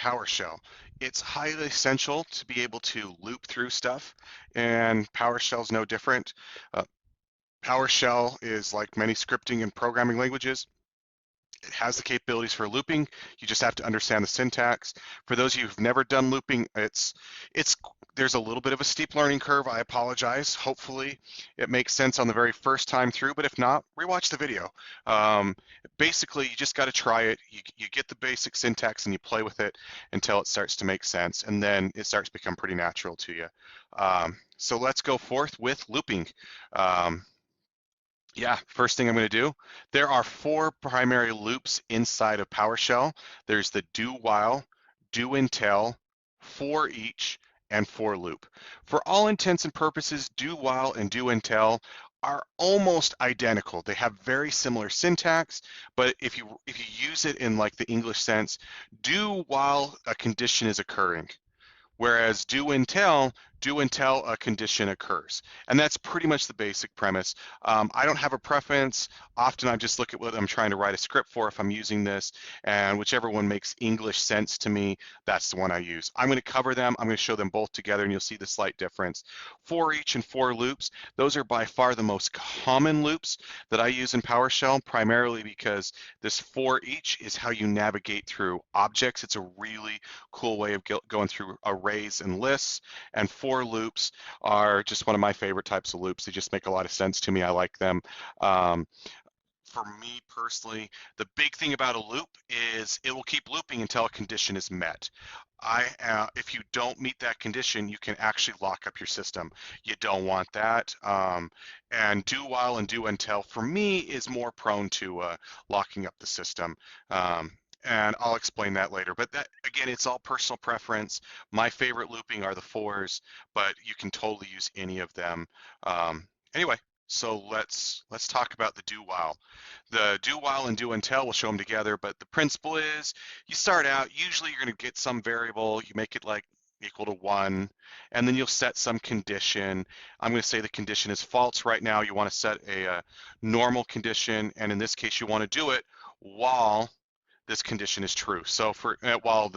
PowerShell. It's highly essential to be able to loop through stuff, and PowerShell is no different. Uh, PowerShell is like many scripting and programming languages. It has the capabilities for looping. You just have to understand the syntax. For those of you who've never done looping, it's there's a little bit of a steep learning curve. I apologize. Hopefully, it makes sense on the very first time through. But if not, rewatch the video. Um, Basically, you just got to try it. You get the basic syntax and you play with it until it starts to make sense, and then it starts to become pretty natural to you. So let's go forth with looping. Um, yeah, first thing I'm going to do, there are four primary loops inside of PowerShell. There's the do while, do until, for each, and for loop. For all intents and purposes, do while and do until are almost identical. They have very similar syntax, but if you use it in like the English sense, do while a condition is occurring. Whereas do until a condition occurs. And that's pretty much the basic premise. I don't have a preference. Often I just look at what I'm trying to write a script for if I'm using this, and whichever one makes English sense to me, that's the one I use. I'm going to cover them. I'm going to show them both together, and you'll see the slight difference. For each and for loops, those are by far the most common loops that I use in PowerShell, primarily because this for each is how you navigate through objects. It's a really cool way of going through arrays and lists, and for loops are just one of my favorite types of loops. They just make a lot of sense to me. I like them. For me personally, the big thing about a loop is it will keep looping until a condition is met. If you don't meet that condition, you can actually lock up your system. You don't want that. And do while and do until, for me, is more prone to locking up the system. And I'll explain that later. But that, again, it's all personal preference. My favorite looping are the fors, but you can totally use any of them. Anyway, so let's talk about the do while. The do while and do until, we'll show them together, but the principle is you start out, usually you're going to get some variable, you make it like equal to 1, and then you'll set some condition. I'm going to say the condition is false right now. You want to set a normal condition, and in this case, you want to do it while this condition is true. So for while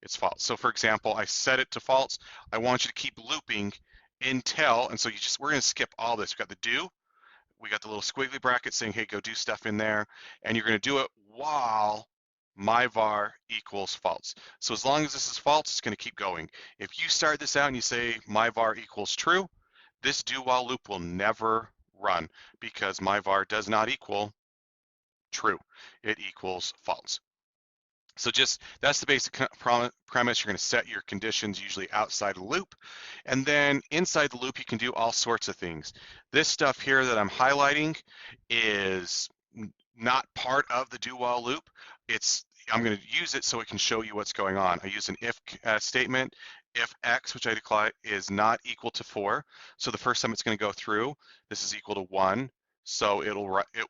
it's false. So for example, I set it to false. I want you to keep looping until, and so we're going to skip all this. We got the do, we got the little squiggly bracket saying, hey, go do stuff in there, and you're going to do it while my var equals false. So as long as this is false, it's going to keep going. If you start this out and you say my var equals true, this do while loop will never run because my var does not equal true. It equals false. So that's the basic premise. You're going to set your conditions usually outside the loop. And then inside the loop, you can do all sorts of things. This stuff here that I'm highlighting is not part of the do while loop. I'm going to use it so it can show you what's going on. I use an if statement. If x, which I declare, is not equal to 4. So the first time it's going to go through, this is equal to 1. So it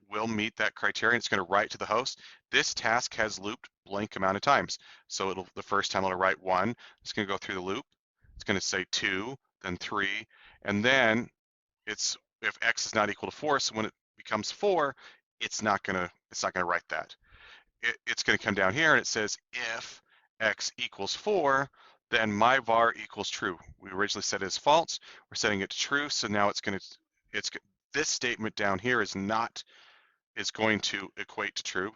will meet that criterion. It's going to write to the host. This task has looped blank amount of times. So the first time it'll write 1. It's going to go through the loop. It's going to say 2, then 3, and then if x is not equal to 4, so when it becomes 4, it's not going to write that. It's going to come down here and it says if x equals 4, then my var equals true. We originally set it as false. We're setting it to true, so now this statement down here is going to equate to true.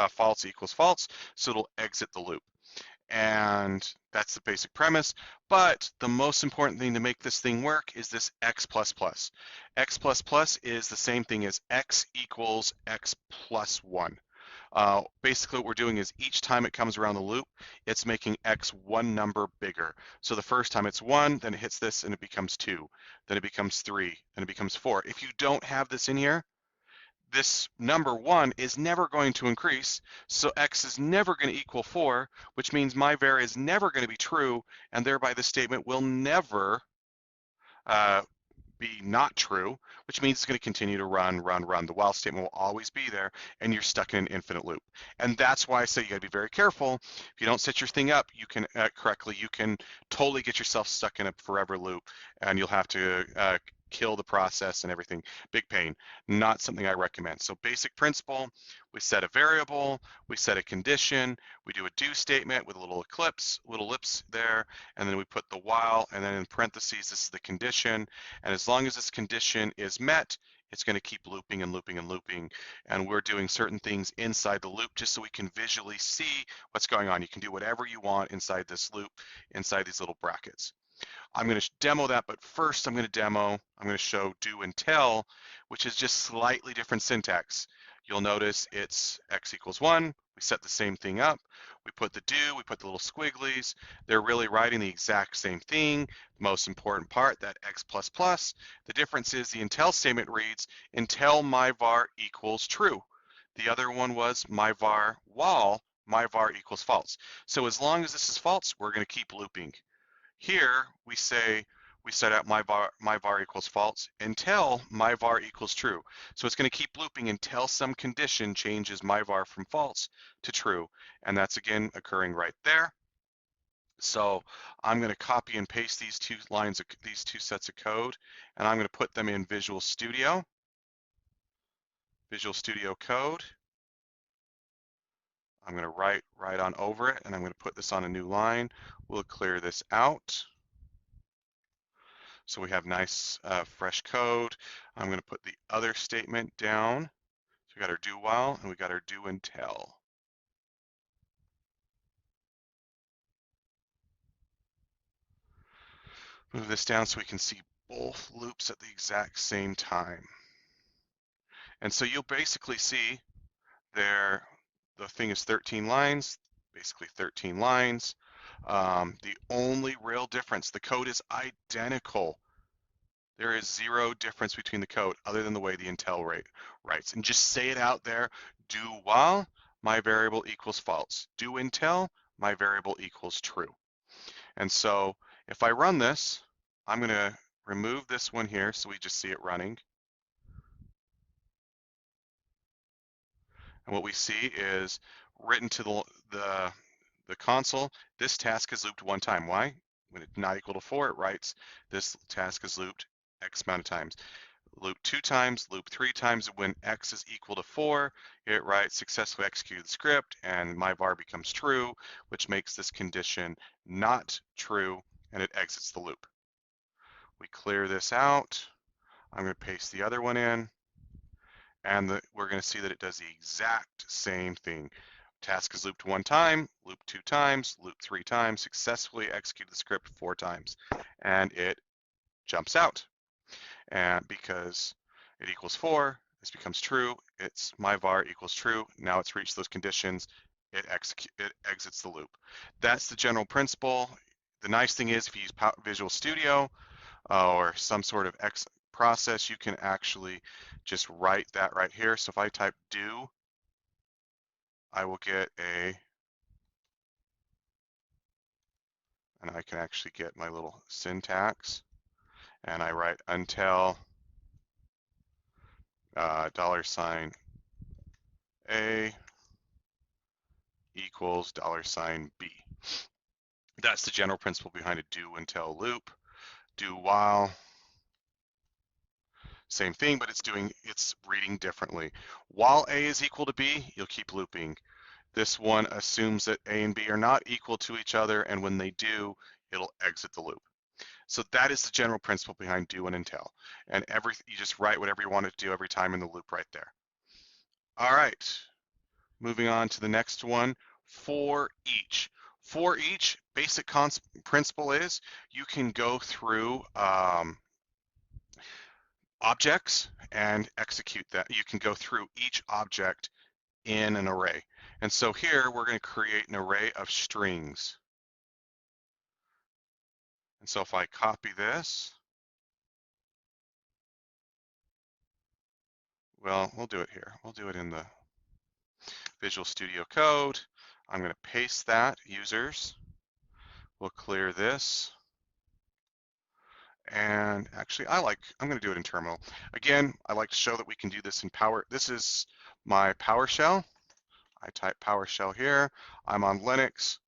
False equals false, so it'll exit the loop. And that's the basic premise. But the most important thing to make this thing work is this x++. X++ is the same thing as x equals x plus 1. Basically what we're doing is each time it comes around the loop, it's making x one number bigger. So the first time it's 1, then it hits this and it becomes 2, then it becomes 3, then it becomes 4. If you don't have this in here, this number 1 is never going to increase, so x is never going to equal 4, which means my var is never going to be true, and thereby the statement will never be not true, which means it's going to continue to run. The while statement will always be there, and you're stuck in an infinite loop. And that's why I say you got to be very careful. If you don't set your thing up, you can correctly, you can totally get yourself stuck in a forever loop, and you'll have to kill the process and everything. Big pain, not something I recommend. So basic principle, we set a variable, we set a condition, we do a do statement with a little ellipse there, and then we put the while, and then in parentheses, this is the condition. And as long as this condition is met, it's going to keep looping and looping and looping. And we're doing certain things inside the loop just so we can visually see what's going on. You can do whatever you want inside this loop, inside these little brackets. I'm going to demo that, but first I'm going to show do and tell, which is just slightly different syntax. You'll notice it's x equals 1. We set the same thing up. We put the do, we put the little squigglies. They're really writing the exact same thing. The most important part, that x plus plus. The difference is the until statement reads until my var equals true. The other one was my var while my var equals false. So as long as this is false, we're going to keep looping. Here we set out my var equals false until my var equals true. So it's going to keep looping until some condition changes my var from false to true. And that's again occurring right there. So I'm going to copy and paste these two sets of code, and I'm going to put them in Visual Studio Code. I'm going to write on over it, and I'm going to put this on a new line. We'll clear this out. So we have nice fresh code. I'm going to put the other statement down. So we got our do while and we got our do until. Move this down so we can see both loops at the exact same time. And so you'll basically see the thing is 13 lines, basically 13 lines. The only real difference, the code is identical. There is zero difference between the code other than the way the until writes. And just say it out there, do while my variable equals false. Do until my variable equals true. And so if I run this, I'm going to remove this one here so we just see it running. And what we see is written to the console, this task is looped one time. Why? When it's not equal to 4, it writes this task is looped X amount of times. Loop 2 times, loop 3 times. When X is equal to 4, it writes successfully executed the script, and my var becomes true, which makes this condition not true, and it exits the loop. We clear this out. I'm going to paste the other one in, and we're going to see that it does the exact same thing. Task is looped one time, loop 2 times, loop 3 times, successfully execute the script 4 times, and it jumps out. And because it equals 4, this becomes true. It's my var equals true. Now it's reached those conditions. It exits the loop. That's the general principle. The nice thing is if you use Visual Studio or some sort of process, you can actually just write that right here. So if I type do, I will get and I can actually get my little syntax, and I write until $A equals $B. That's the general principle behind a do until loop. Do while, same thing, but it's reading differently. While A is equal to B, you'll keep looping. This one assumes that A and B are not equal to each other, and when they do, it'll exit the loop. So that is the general principle behind do and until. And you just write whatever you want it to do every time in the loop right there. All right, moving on to the next one, ForEach. ForEach, basic principle is you can go through objects and execute that. You can go through each object in an array. And so here we're going to create an array of strings. And so if I copy this, well, we'll do it here. We'll do it in the Visual Studio Code. I'm going to paste that, users. We'll clear this. And actually, I'm going to do it in terminal. Again, I like to show that we can do this in This is my PowerShell. I type PowerShell here. I'm on Linux.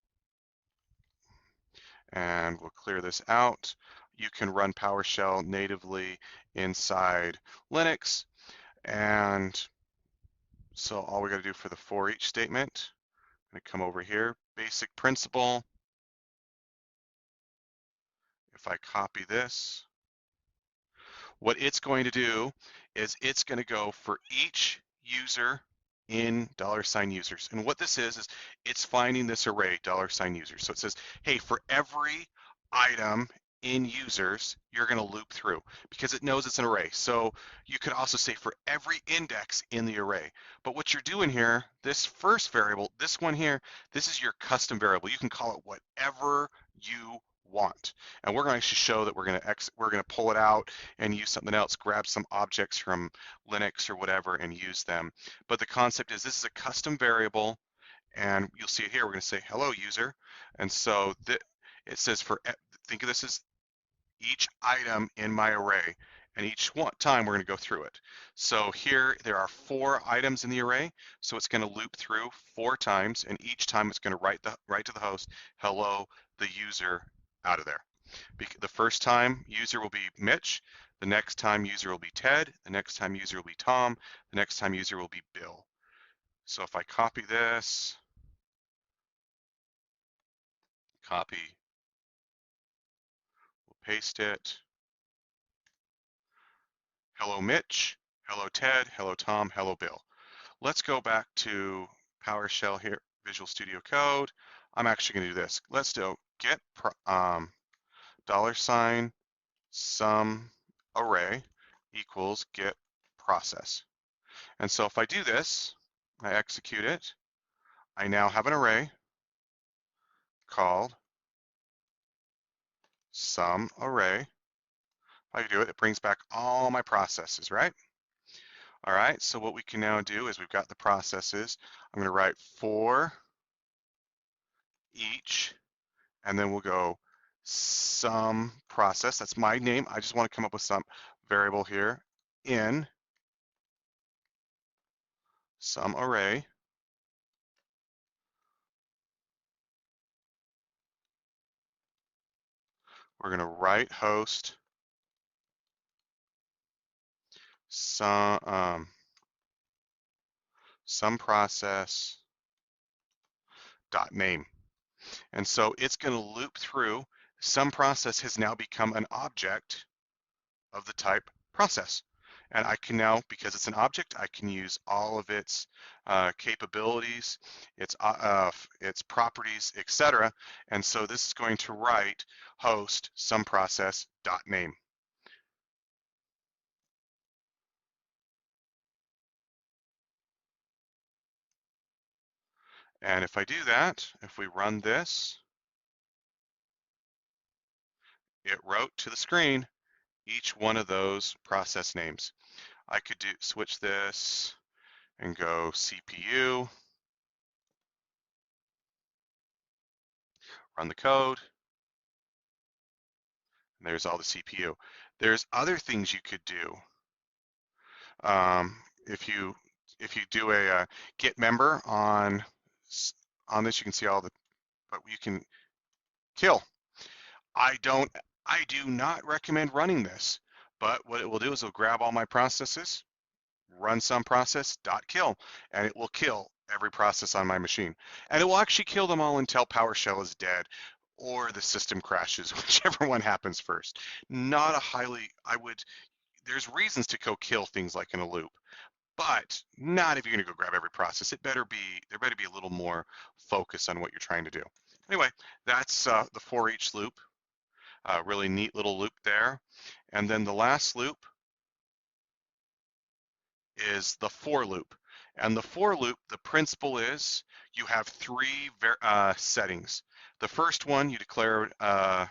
And we'll clear this out. you can run PowerShell natively inside Linux. And so all we got to do for the for each statement, I'm going to come over here, basic principle. If I copy this, what it's going to do is it's going to go for each user in $users. And what this is it's finding this array $users. So it says, hey, for every item in users, you're going to loop through because it knows it's an array. So you could also say for every index in the array. But what you're doing here, this first variable, this one here, this is your custom variable. You can call it whatever you want. And we're going to actually show that we're going to pull it out and use something else, grab some objects from Linux or whatever and use them. But the concept is this is a custom variable, and you'll see it here. We're going to say hello user, and so it says think of this as each item in my array, and each time we're going to go through it. So here there are 4 items in the array, so it's going to loop through 4 times, and each time it's going to write to the host, hello the user, out of there. The first time user will be Mitch, the next time user will be Ted, the next time user will be Tom, the next time user will be Bill. So if I copy this, copy, we'll paste it. Hello Mitch, hello Ted, hello Tom, hello Bill. Let's go back to PowerShell here, Visual Studio Code. I'm actually going to do this. Let's do get $ sum array equals get process. And so if I do this, I execute it, I now have an array called sum array. If I do it, it brings back all my processes, right? All right, so what we can now do is we've got the processes. I'm going to write for each, and then we'll go sum process. That's my name. I just want to come up with some variable here in sum array. We're going to write host some process dot name. And so it's going to loop through. Some process has now become an object of the type process. And I can now, because it's an object, I can use all of its capabilities, its properties, etc. And so this is going to write host some process dot name. And if I do that, if we run this, it wrote to the screen each one of those process names. I could switch this and go CPU, run the code, and there's all the CPU. There's other things you could do. If you do a get member on this, you can see all the, but you can kill. I do not recommend running this, but what it will do is it'll grab all my processes, run some process dot kill, and it will kill every process on my machine. And it will actually kill them all until PowerShell is dead or the system crashes, whichever one happens first. Not a highly, there's reasons to go kill things like in a loop, but not if you're gonna go grab every process. There better be a little more focus on what you're trying to do. Anyway, that's the for each loop. Really neat little loop there. And then the last loop is the for loop. And the for loop, the principle is you have 3 settings. The first one, you declare a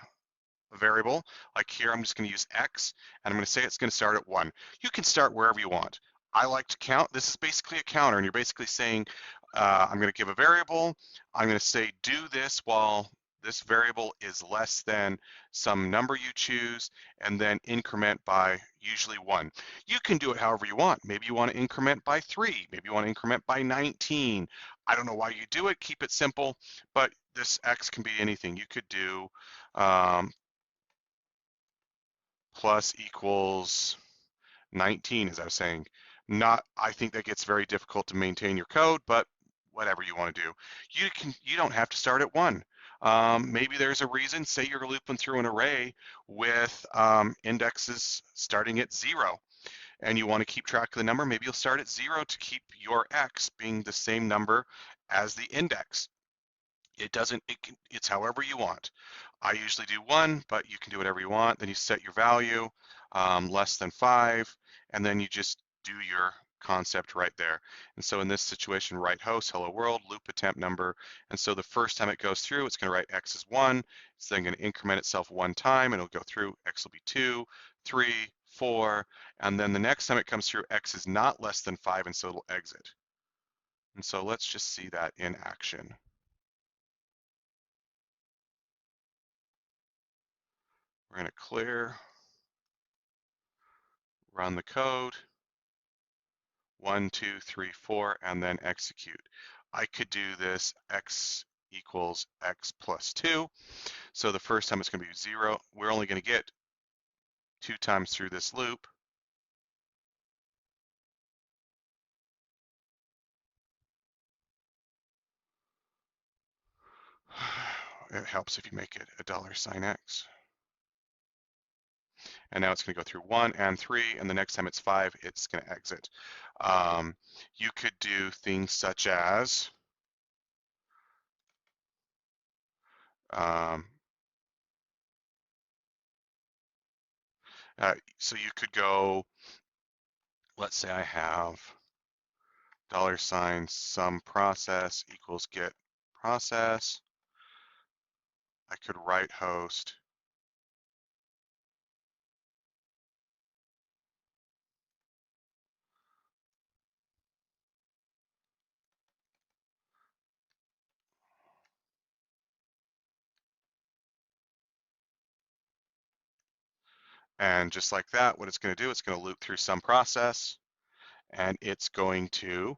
variable. Like here, I'm just going to use X, and I'm going to say it's going to start at 1. You can start wherever you want. I like to count. This is basically a counter, and you're basically saying, I'm going to give a variable. I'm going to say do this while this variable is less than some number you choose, and then increment by usually 1. You can do it however you want. Maybe you want to increment by 3. Maybe you want to increment by 19. I don't know why you do it. Keep it simple, but this X can be anything. You could do plus equals 19, as I was saying. I think that gets very difficult to maintain your code, but whatever you want to do. You don't have to start at 1. Maybe there's a reason, say you're looping through an array with indexes starting at 0, and you want to keep track of the number. Maybe you'll start at 0 to keep your x being the same number as the index. It's however you want. I usually do 1, but you can do whatever you want. Then you set your value, less than 5, and then you just do your concept right there. And so in this situation, write host, hello world, loop attempt number. And so the first time it goes through, it's going to write x is 1. It's then going to increment itself 1 time, and it'll go through. X will be 2, 3, 4, and then the next time it comes through, x is not less than 5, and so it'll exit. And so let's just see that in action. We're going to clear, run the code, 1, 2, 3, 4, and then execute. I could do this x equals x plus 2. So the first time it's going to be 0. We're only going to get 2 times through this loop. It helps if you make it a $x. And now it's going to go through 1 and 3, and the next time it's 5, it's going to exit. You could do things such as so you could go, let's say I have $some process equals get process. I could write host and just like that, what it's going to do, it's going to loop through some process, and it's going to,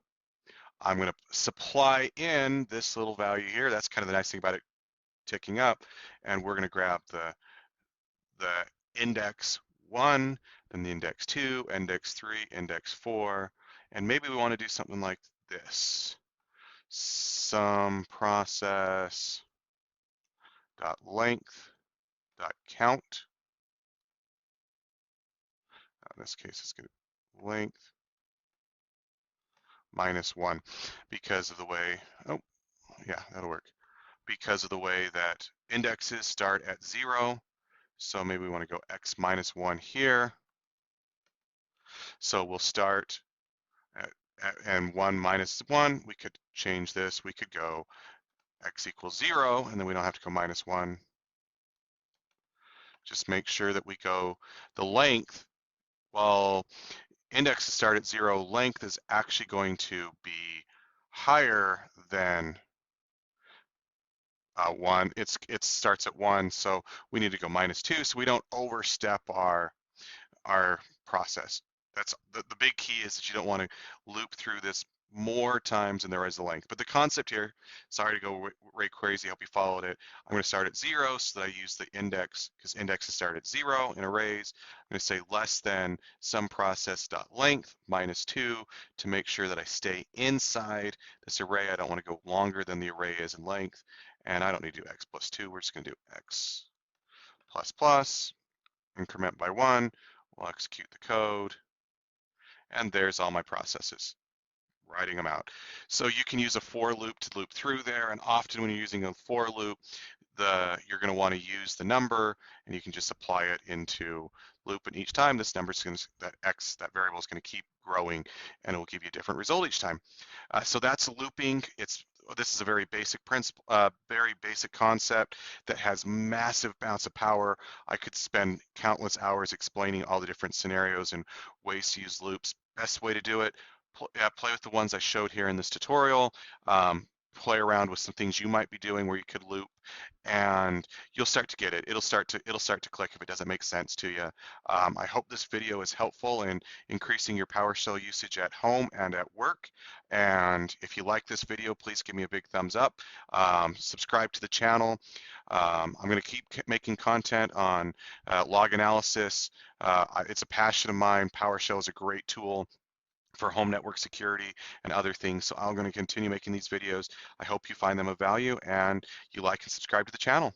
I'm going to supply in this little value here. That's kind of the nice thing about it ticking up, and we're going to grab the index 1, then the index 2, index 3, index 4, and maybe we want to do something like this. Some process dot length dot count. In this case, it's going to length -1 because of the way, oh, yeah, that'll work. Because of the way that indexes start at 0. So maybe we want to go x -1 here. So we'll start and 1 -1, we could change this. We could go x equals 0, and then we don't have to go -1. Just make sure that we go the length. Well, indexes start at 0. Length is actually going to be higher than 1. It starts at 1, so we need to go -2, so we don't overstep our process. That's the big key, is that you don't want to loop through this more times than there is the length. But the concept here, sorry to go way crazy, I hope you followed it. I'm going to start at 0 so that I use the index, because indexes start at 0 in arrays. I'm going to say less than some process dot length -2 to make sure that I stay inside this array. I don't want to go longer than the array is in length, and I don't need to do x plus 2. We're just going to do x plus plus, increment by 1. We'll execute the code, and there's all my processes, writing them out. So you can use a for loop to loop through there, and often when you're using a for loop, you're going to want to use the number, and you can just apply it into loop, and each time this number is going to, that variable is going to keep growing, and it will give you a different result each time. So that's looping. This is a very basic principle, very basic concept that has massive amounts of power. I could spend countless hours explaining all the different scenarios and ways to use loops. Best way to do it, play with the ones I showed here in this tutorial. play around with some things you might be doing where you could loop, and you'll start to get it. It'll start to click if it doesn't make sense to you. I hope this video is helpful in increasing your PowerShell usage at home and at work. And if you like this video, please give me a big thumbs up. Subscribe to the channel. I'm going to keep making content on log analysis. It's a passion of mine. PowerShell is a great tool for home network security and other things. So I'm going to continue making these videos. I hope you find them of value and you like and subscribe to the channel.